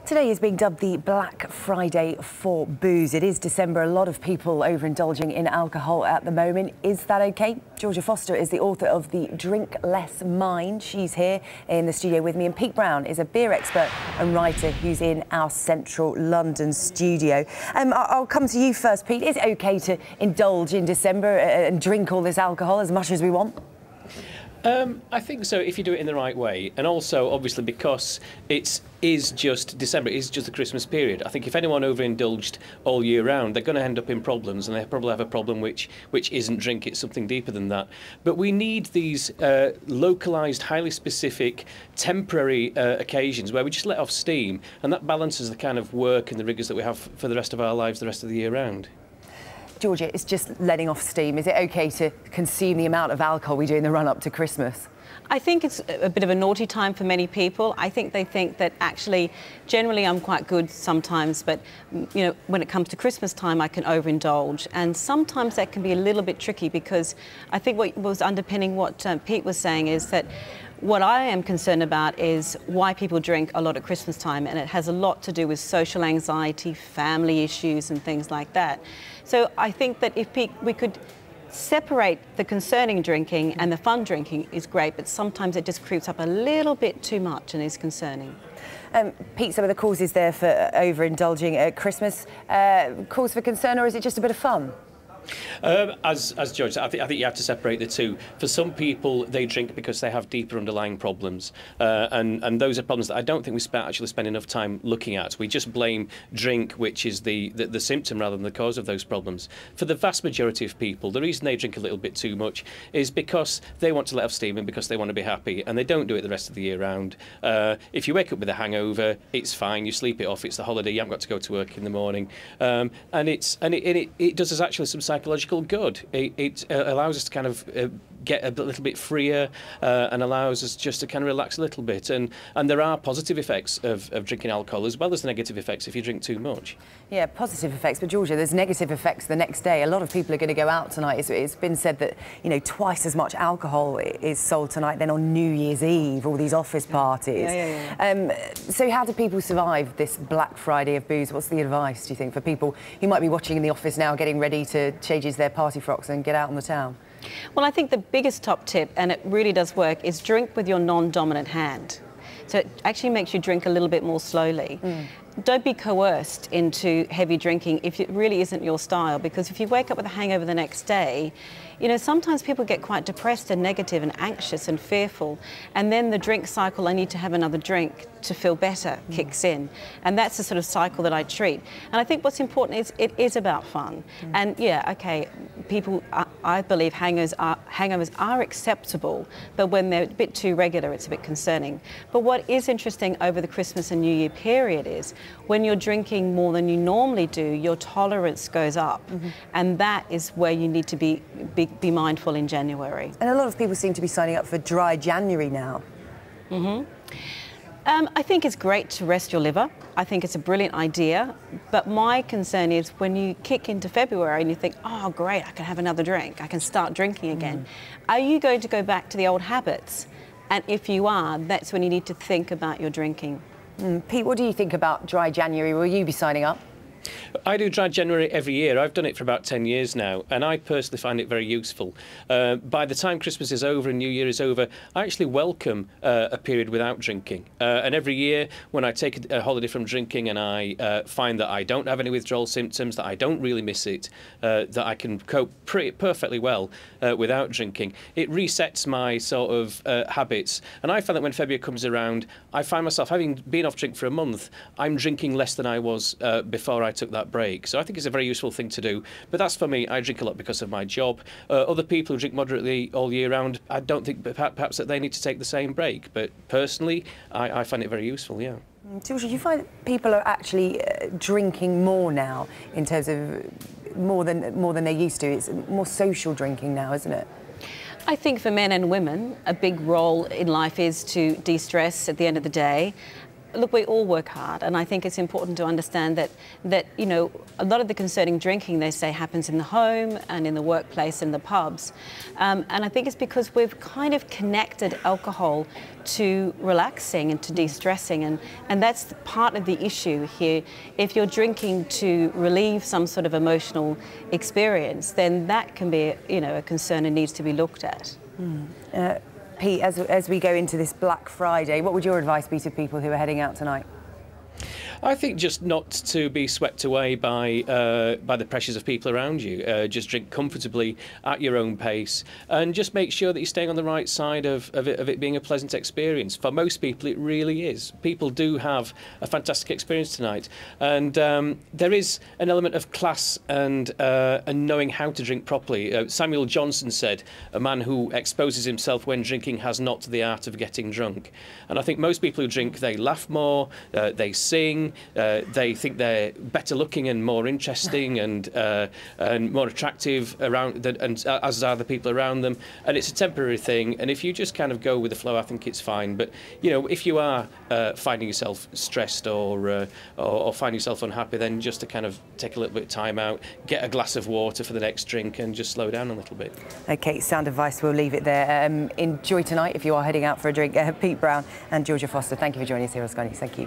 Today is being dubbed the Black Friday for booze. It is December. A lot of people overindulging in alcohol at the moment. Is that okay? Georgia Foster is the author of The Drink Less Mind. She's here in the studio with me. And Pete Brown is a beer expert and writer who's in our central London studio. I'll come to you first, Pete. Is it okay to indulge in December and drink all this alcohol as much as we want? I think so if you do it in the right way, and also obviously because it is just December, it is just the Christmas period. I think if anyone overindulged all year round, they're going to end up in problems, and they probably have a problem which isn't drink, it's something deeper than that. But we need these localised, highly specific, temporary occasions where we just let off steam, and that balances the kind of work and the rigours that we have for the rest of our lives the rest of the year round. Georgia, it's just letting off steam. Is it okay to consume the amount of alcohol we do in the run-up to Christmas? I think it's a bit of a naughty time for many people. I think they think that actually, generally I'm quite good sometimes, but you know, when it comes to Christmas time, I can overindulge. And sometimes that can be a little bit tricky, because I think what was underpinning what Pete was saying is that what I am concerned about is why people drink a lot at Christmas time, and it has a lot to do with social anxiety, family issues and things like that. So I think that if we could separate the concerning drinking and the fun drinking is great, but sometimes it just creeps up a little bit too much and is concerning. Pete, some of the causes there for overindulging at Christmas, cause for concern, or is it just a bit of fun? As George said, I think you have to separate the two. For some people, they drink because they have deeper underlying problems, and those are problems that I don't think we actually spend enough time looking at. We just blame drink, which is the symptom rather than the cause of those problems. For the vast majority of people, the reason they drink a little bit too much is because they want to let off steam and because they want to be happy, and they don't do it the rest of the year round. If you wake up with a hangover, it's fine. You sleep it off. It's the holiday. You haven't got to go to work in the morning, and it does us actually some psychological good. It allows us to kind of get a little bit freer and allows us just to kind of relax a little bit. And there are positive effects of drinking alcohol as well as the negative effects if you drink too much. Yeah, positive effects. But Georgia, there's negative effects the next day. A lot of people are going to go out tonight. It's been said that, you know, twice as much alcohol is sold tonight than on New Year's Eve, all these office parties. So how do people survive this Black Friday of booze? What's the advice, do you think, for people who might be watching in the office now, getting ready to change their party frocks and get out on the town? Well, I think the biggest top tip, and it really does work, is drink with your non-dominant hand. So it actually makes you drink a little bit more slowly. Don't be coerced into heavy drinking if it really isn't your style, because if you wake up with a hangover the next day, you know, sometimes people get quite depressed and negative and anxious and fearful, and then the drink cycle, I need to have another drink to feel better, kicks in. And that's the sort of cycle that I treat. And I think what's important is it is about fun. And yeah, okay, people, I believe hangovers are acceptable, but when they're a bit too regular, it's a bit concerning. But what is interesting over the Christmas and New Year period is when you're drinking more than you normally do, your tolerance goes up. And that is where you need to be mindful in January. And a lot of people seem to be signing up for dry January now. I think it's great to rest your liver. I think it's a brilliant idea. But my concern is when you kick into February and you think, oh, great, I can have another drink, I can start drinking again. Are you going to go back to the old habits? And if you are, that's when you need to think about your drinking. Pete, what do you think about dry January? Will you be signing up? I do dry January every year. I've done it for about 10 years now, and I personally find it very useful. By the time Christmas is over and New Year is over, I actually welcome a period without drinking. And every year when I take a holiday from drinking and I find that I don't have any withdrawal symptoms, that I don't really miss it, that I can cope perfectly well without drinking, it resets my sort of habits. And I find that when February comes around, I find myself, having been off drink for a month, I'm drinking less than I was before I took that break. So I think it's a very useful thing to do. But that's for me. I drink a lot because of my job. Other people who drink moderately all year round, I don't think perhaps that they need to take the same break. But personally, I find it very useful, yeah. Georgia, do you find people are actually drinking more now in terms of more than they used to? It's more social drinking now, isn't it? I think for men and women, a big role in life is to de-stress at the end of the day. look, we all work hard, and I think it's important to understand that you know, a lot of the concerning drinking, they say, happens in the home and in the workplace and the pubs. And I think it's because we've kind of connected alcohol to relaxing and to de-stressing, and that's part of the issue here. If you're drinking to relieve some sort of emotional experience, then that can be, you know, a concern and needs to be looked at. Pete, as we go into this Black Friday, what would your advice be to people who are heading out tonight? I think just not to be swept away by the pressures of people around you. Just drink comfortably at your own pace, and just make sure that you're staying on the right side of it being a pleasant experience. For most people, it really is. People do have a fantastic experience tonight, and there is an element of class and knowing how to drink properly. Samuel Johnson said, "A man who exposes himself when drinking has not the art of getting drunk." And I think most people who drink, they laugh more, they sing. They think they're better looking and more interesting and more attractive around, as are the people around them. And it's a temporary thing. And if you just kind of go with the flow, I think it's fine. But you know, if you are finding yourself stressed or find yourself unhappy, then just to kind of take a little bit of time out, get a glass of water for the next drink, and just slow down a little bit. Okay, sound advice. We'll leave it there. Enjoy tonight if you are heading out for a drink. Pete Brown and Georgia Foster, thank you for joining us here on Sky News. Thank you.